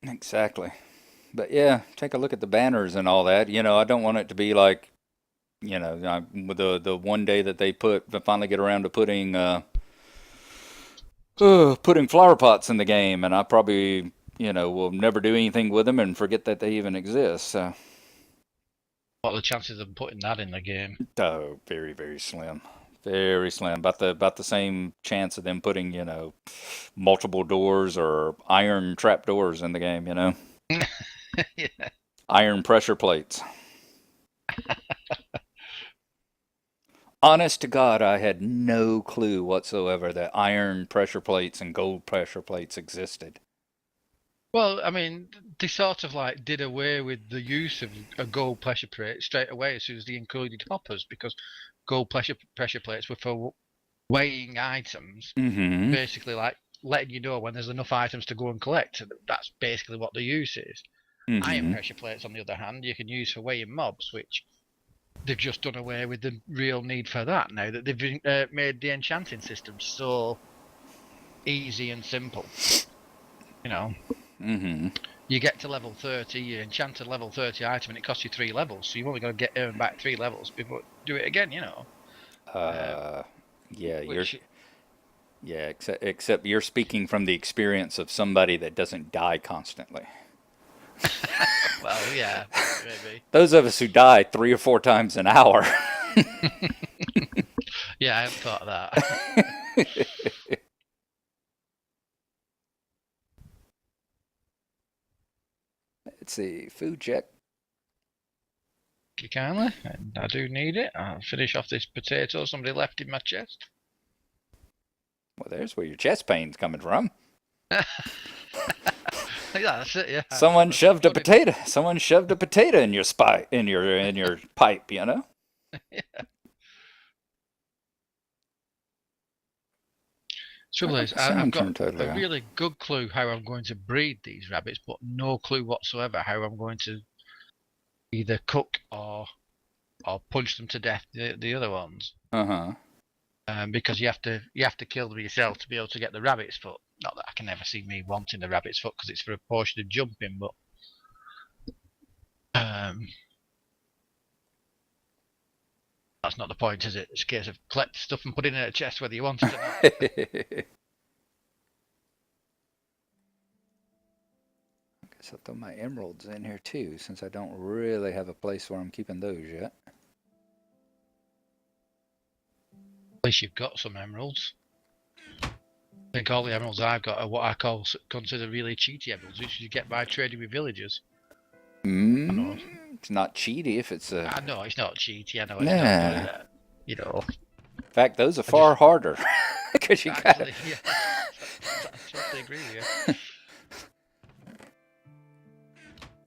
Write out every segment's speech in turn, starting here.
Exactly. But yeah, take a look at the banners and all that. I don't want it to be like, with the one day that they finally get around to putting flower pots in the game, and I probably, will never do anything with them and forget that they even exist. So, What are the chances of putting that in the game? oh, very, very slim. Very slim. About the same chance of them putting, multiple doors or iron trap doors in the game. Yeah. Iron pressure plates. Honest to God, I had no clue whatsoever that iron pressure plates and gold pressure plates existed. Well, I mean, they sort of like did away with the use of a gold pressure plate straight away as soon as they included hoppers, because gold pressure plates were for weighing items, Mm-hmm. basically like letting you know when there's enough items to go and collect. That's basically what the use is. Iron Mm-hmm. pressure plates, on the other hand, you can use for weighing mobs, which they've just done away with the real need for that now that they've made the enchanting system so easy and simple. You know, Mm-hmm. you get to level 30, you enchant a level 30 item, and it costs you 3 levels. So you've only got to earn back 3 levels before do it again. Um, Uh, yeah, you're which, yeah, except you're speaking from the experience of somebody that doesn't die constantly. well, yeah, maybe. Those of us who die 3 or 4 times an hour. Yeah, I hadn't thought of that. Let's see, food check. You kindly, and I do need it. I'll finish off this potato somebody left in my chest. Well, there's where your chest pain's coming from. Yeah, that's it. Yeah, Someone that's shoved a good. potato. Someone shoved a potato in your in your pipe. Yeah. Trouble How'd is, the I've sound got turn totally a off? really good clue how I'm going to breed these rabbits, but no clue whatsoever how I'm going to either cook or punch them to death, the other ones. Uh-huh. Because you have to kill them yourself to be able to get the rabbit's foot. Not that I can never see me wanting the rabbit's foot because it's for a portion of jumping, but um, that's not the point, is it? It's a case of collect stuff and put it in a chest whether you want it or not. Guess I'll throw my emeralds in here too, since I don't really have a place where I'm keeping those yet. At least you've got some emeralds. I think all the emeralds I've got are what I consider really cheaty emeralds, which you get by trading with villagers. I know. It's not cheaty if it's a. I know it's not cheaty. I know it's not, but Nah. you know, In fact, those are I far just harder. Because you gotta. actually, yeah, I totally agree with you.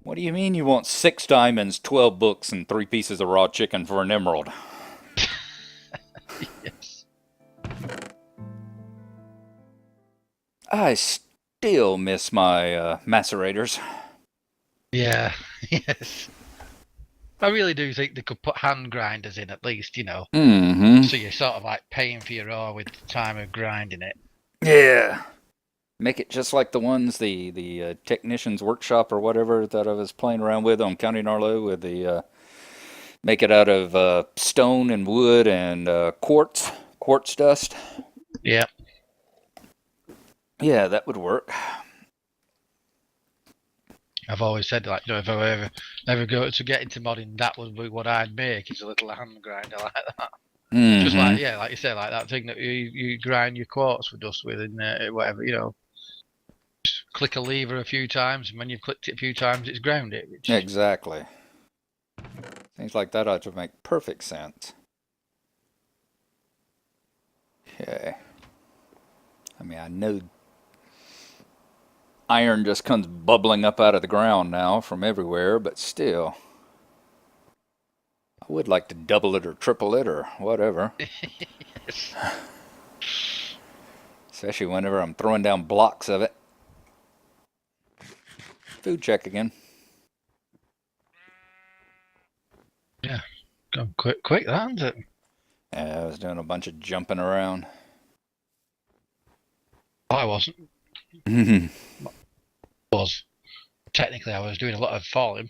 What do you mean you want 6 diamonds, 12 books, and 3 pieces of raw chicken for an emerald? Yes. I still miss my macerators. Yeah. Yes. I really do think they could put hand grinders in at least, Mm-hmm. so you're sort of like paying for your ore with the time of grinding it. Yeah. Make it just like the ones the technician's workshop or whatever that I was playing around with on County Gnarlo with the make it out of stone and wood and quartz dust. Yeah. Yeah, that would work. I've always said, like, if I ever go to get into modding, that would be what I'd make, is a little hand grinder like that. Just Mm-hmm. like, yeah, like you said, like that thing that you grind your quartz for dust with, and whatever, click a lever a few times, and when you've clicked it a few times, it's ground it. Which, Exactly. Things like that ought to make perfect sense. Okay. I mean, I know iron just comes bubbling up out of the ground now from everywhere, but still. I would like to double it or triple it or whatever. yes. Especially whenever I'm throwing down blocks of it. Food check again. Yeah, gone quick, that, isn't it? Yeah, I was doing a bunch of jumping around. I wasn't. Mm-hmm. Was. Technically, I was doing a lot of falling.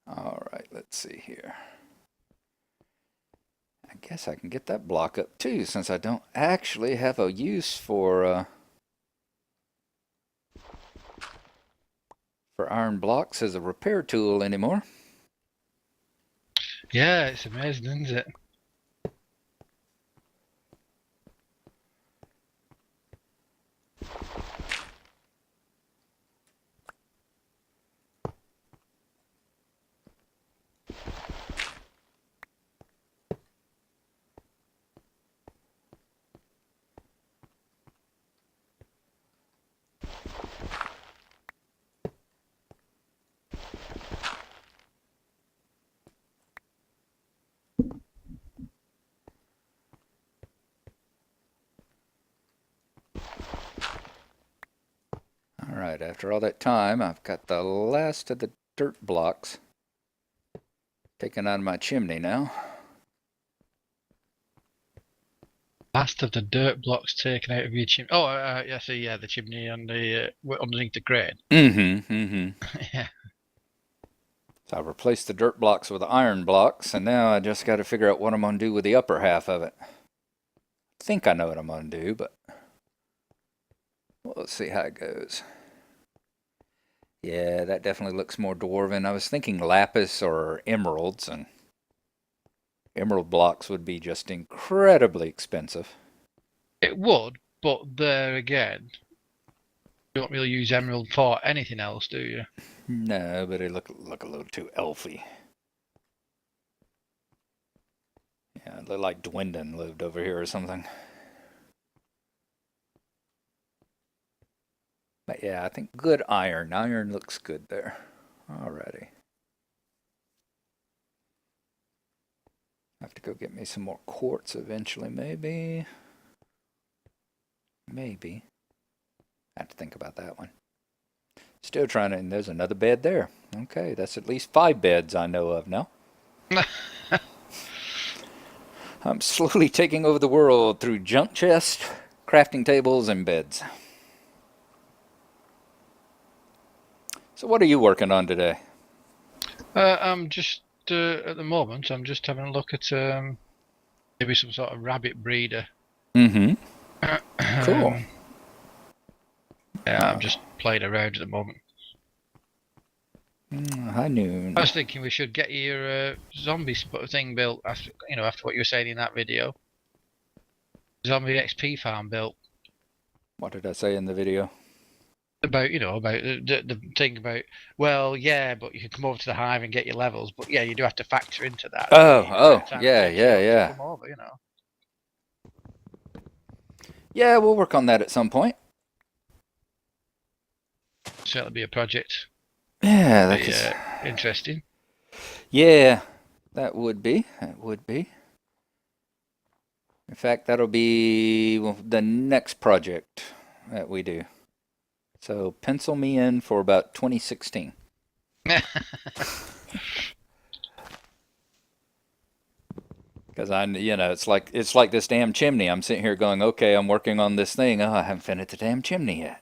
All right, let's see here. I guess I can get that block up too, since I don't actually have a use for iron blocks as a repair tool anymore. Yeah, it's amazing, isn't it? All right, after all that time, I've got the last of the dirt blocks taken out of my chimney now. Last of the dirt blocks taken out of your chimney. Oh, yeah, see, yeah, the chimney and the underneath the crane. Yeah. So I replaced the dirt blocks with iron blocks, and now I just got to figure out what I'm going to do with the upper half of it. I think I know what I'm going to do, but well, let's see how it goes. Yeah, that definitely looks more dwarven. I was thinking lapis or emeralds, and emerald blocks would be just incredibly expensive. It would, but there again, you don't really use emerald for anything else, do you? No, but it look a little too elfy. Yeah, it looked like Dwindon lived over here or something. But yeah, I think good iron. Iron looks good there. Alrighty. I have to go get me some more quartz eventually, maybe. Maybe. I have to think about that one. Still trying to, and there's another bed there. Okay, that's at least 5 beds I know of now. I'm slowly taking over the world through junk chests, crafting tables, and beds. So what are you working on today? I'm just at the moment. I'm just having a look at maybe some sort of rabbit breeder. Mm-hmm. Cool. Yeah, I'm just playing around at the moment. High noon. I was thinking we should get your zombie thing built after after what you were saying in that video. Zombie XP farm built. What did I say in the video? About about the thing about, well, yeah, but you can come over to the hive and get your levels, but yeah, you do have to factor into that. Oh, Time yeah, it takes you yeah. to come over, Yeah, we'll work on that at some point. Certainly be a project. Yeah, Be interesting. Yeah, that would be. That would be. In fact, that'll be the next project that we do. So pencil me in for about 2016. Because it's like this damn chimney. I'm sitting here going, okay, I'm working on this thing. Oh, I haven't finished the damn chimney yet.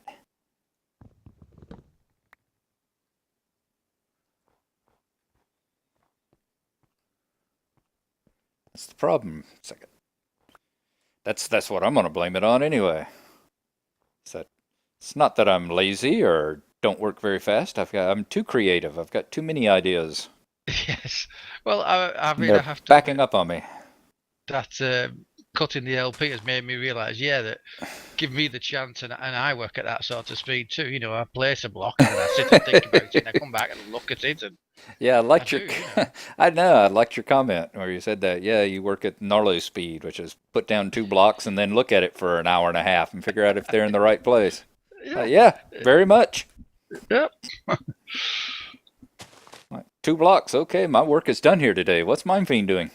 That's the problem. That's what I'm gonna blame it on anyway. So it's not that I'm lazy or don't work very fast. I'm too creative. I've got too many ideas. Yes. Well, I mean, I They're have to backing admit up on me. that cutting the LP has made me realise, yeah, that give me the chance, and I work at that sort of speed too. I place a block and then I sit and think about it, and I come back and look at it, and Yeah, I liked I your. do. I know. I liked your comment where you said that. Yeah, you work at Gnarlo speed, which is put down 2 blocks and then look at it for an hour and a half and figure out if they're in the right place. Yeah. Yeah, very much. Yep. 2 blocks. Okay, my work is done here today. What's Mindfiend doing?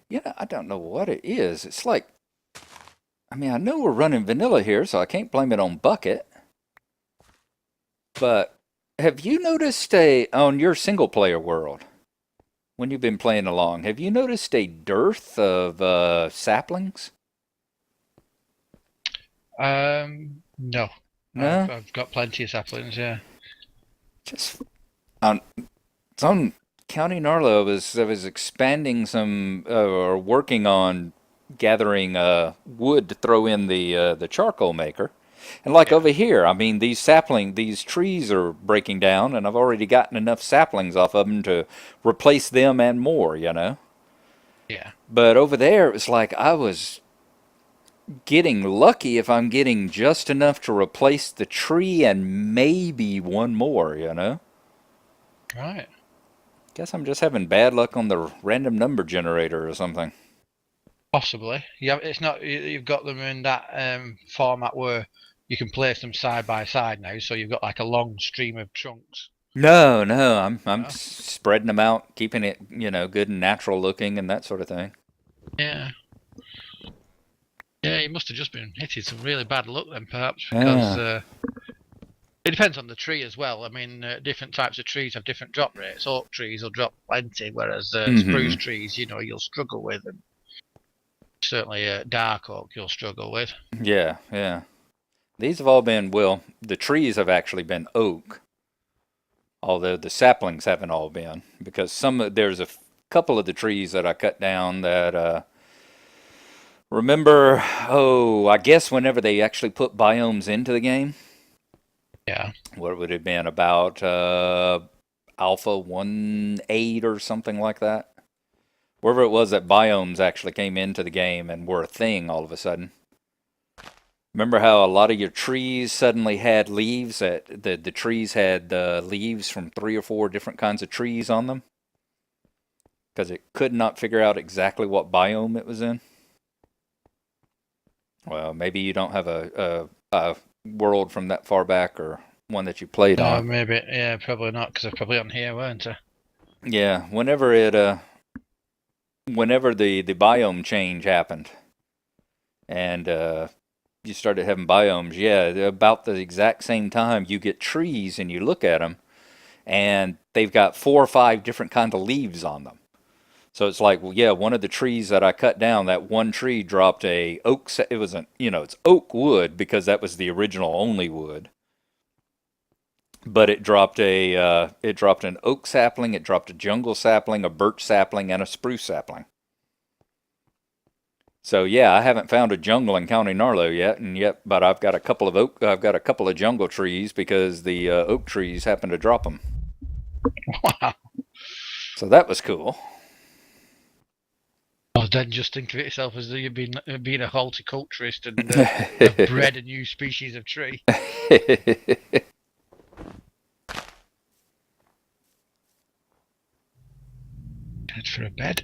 Yeah, I don't know what it is. It's like, I mean, I know we're running vanilla here, so I can't blame it on Bucket. But have you noticed on your single player world, when you've been playing along, have you noticed a dearth of saplings? No. No, I've got plenty of saplings, yeah. just on it's on County Gnarlo. I was expanding some or working on gathering wood to throw in the charcoal maker. And like Yeah. over here, I mean, these trees are breaking down, and I've already gotten enough saplings off of them to replace them and more, you know. Yeah. But over there, it was like I was getting lucky if I'm getting just enough to replace the tree and maybe one more, you know. Right. Guess I'm just having bad luck on the random number generator or something. Possibly. Yeah, it's not. You've got them in that format where you can place them side by side now, so you've got like a long stream of trunks. No, no, I'm No? spreading them out, keeping it, you know, good and natural looking and that sort of thing. Yeah. Yeah, you must have just been hitting some really bad luck then, perhaps, because Yeah. it depends on the tree as well. I mean, different types of trees have different drop rates. Oak trees will drop plenty, whereas spruce Mm-hmm. trees, you'll struggle with, and certainly dark oak you'll struggle with. Yeah, yeah. These have all been, well, the trees have actually been oak, although the saplings haven't all been, because there's a couple of the trees that I cut down that remember, oh, I guess whenever they actually put biomes into the game, Yeah. what would it have been about Alpha 1.8 or something like that? Wherever it was that biomes actually came into the game and were a thing all of a sudden. Remember how a lot of your trees suddenly had leaves that the trees had leaves from 3 or 4 different kinds of trees on them because it could not figure out exactly what biome it was in. Well, maybe you don't have a world from that far back or one that you played No, on. maybe. Yeah, probably not, because they're probably on here, weren't they? Yeah, whenever the biome change happened and you started having biomes, yeah, about the exact same time you get trees and you look at them and they've got 4 or 5 different kind of leaves on them. So it's like, well, yeah, one of the trees that I cut down, that one tree dropped a oak. It wasn't, it's oak wood because that was the original only wood. But it dropped an oak sapling, it dropped a jungle sapling, a birch sapling, and a spruce sapling. So yeah, I haven't found a jungle in County Gnarlo yet, but I've got a couple of jungle trees because the oak trees happened to drop them. Wow. So that was cool. Well, then just think of it yourself as though you've been a horticulturist and have bred a new species of tree. Head for a bed.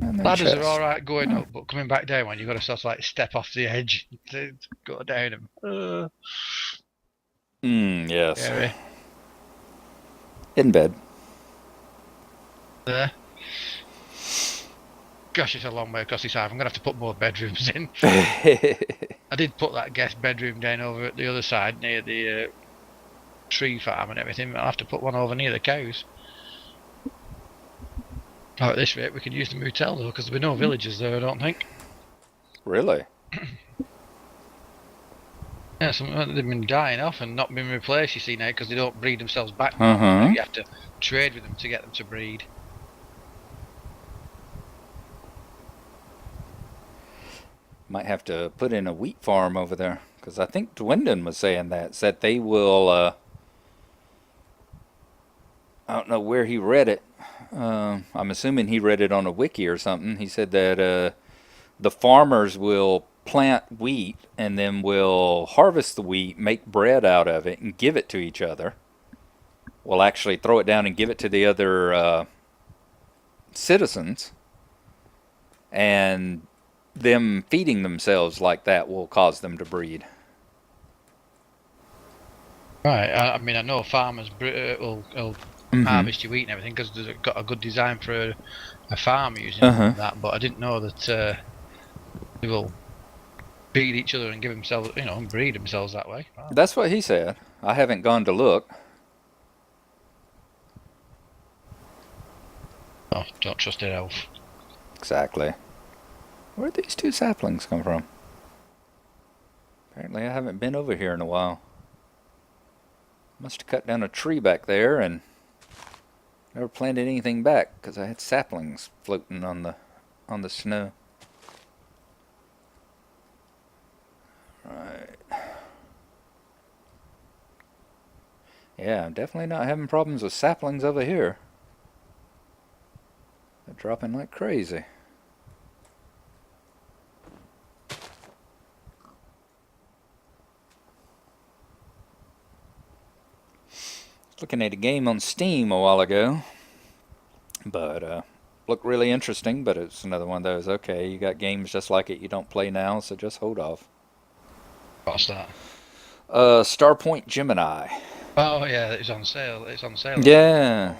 And then Ladders are all chest. right going up, but coming back down when you've got to sort of like step off the edge to go down them. Yes. Scary. In bed. There. Gosh, it's a long way across this side. I'm going to have to put more bedrooms in. I did put that guest bedroom down over at the other side near the tree farm and everything, but I'll have to put one over near the cows. Oh, at this rate, we can use the motel though, because there'll be no villagers there, I don't think. Really? Yeah, they've been dying off and not been replaced, you see, now, because they don't breed themselves back normally. Uh-huh. You have to trade with them to get them to breed. Might have to put in a wheat farm over there because I think Dwindon was saying that they will. I don't know where he read it. I'm assuming he read it on a wiki or something. He said that the farmers will plant wheat and then will harvest the wheat, make bread out of it, and give it to each other. Will actually throw it down and give it to the other citizens, and them feeding themselves like that will cause them to breed. Right, I mean, I know farmers will Mm-hmm. harvest your wheat and everything because they've got a good design for a farm using Uh-huh. that, but I didn't know that they will feed each other and give themselves, and breed themselves that way. Wow. That's what he said. I haven't gone to look. Oh, don't trust an elf. Exactly. Where'd these two saplings come from? Apparently I haven't been over here in a while. Must have cut down a tree back there and never planted anything back because I had saplings floating on the snow. Right. Yeah, I'm definitely not having problems with saplings over here. They're dropping like crazy. Looking at a game on Steam a while ago, but looked really interesting, but it's another one of those, okay, you got games just like it you don't play now, so just hold off. What's that? Starpoint Gemini. Oh yeah, it's on sale. It's on sale, isn't it? Yeah,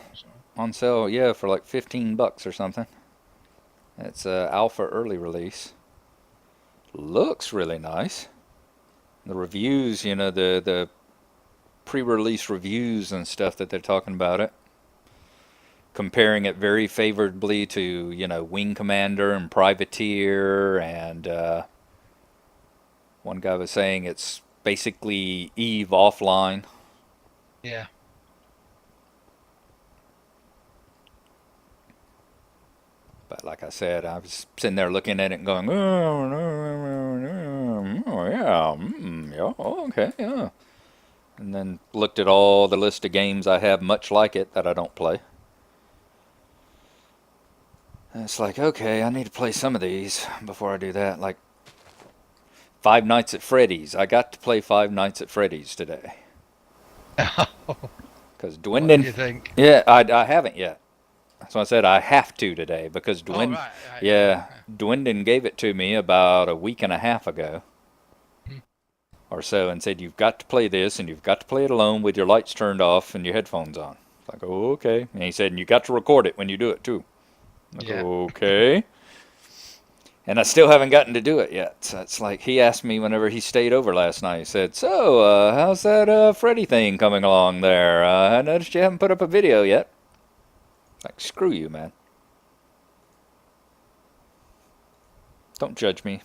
on sale, yeah, for like $15 or something. It's a alpha early release. Looks really nice. The reviews, the pre-release reviews and stuff that they're talking about it, comparing it very favorably to, Wing Commander and Privateer, and one guy was saying it's basically Eve offline. Yeah. But like I said, I was sitting there looking at it and going, oh, yeah, yeah, okay, yeah. And then looked at all the list of games I have much like it that I don't play. And it's like, okay, I need to play some of these before I do that. Like Five Nights at Freddy's. I got to play Five Nights at Freddy's today. Because What did Dwindon. you think? Yeah, I haven't yet. That's why I said I have to today. Because Oh right, Yeah, Dwindon gave it to me about a week and a half ago Hmm. or so and said, you've got to play this and you've got to play it alone with your lights turned off and your headphones on. It's like, oh, okay. And he said, and you got to record it when you do it too. Like, Yeah. okay. And I still haven't gotten to do it yet. So it's like he asked me whenever he stayed over last night. He said, so, how's that Freddy thing coming along there? I noticed you haven't put up a video yet. Like, screw you, man. Don't judge me.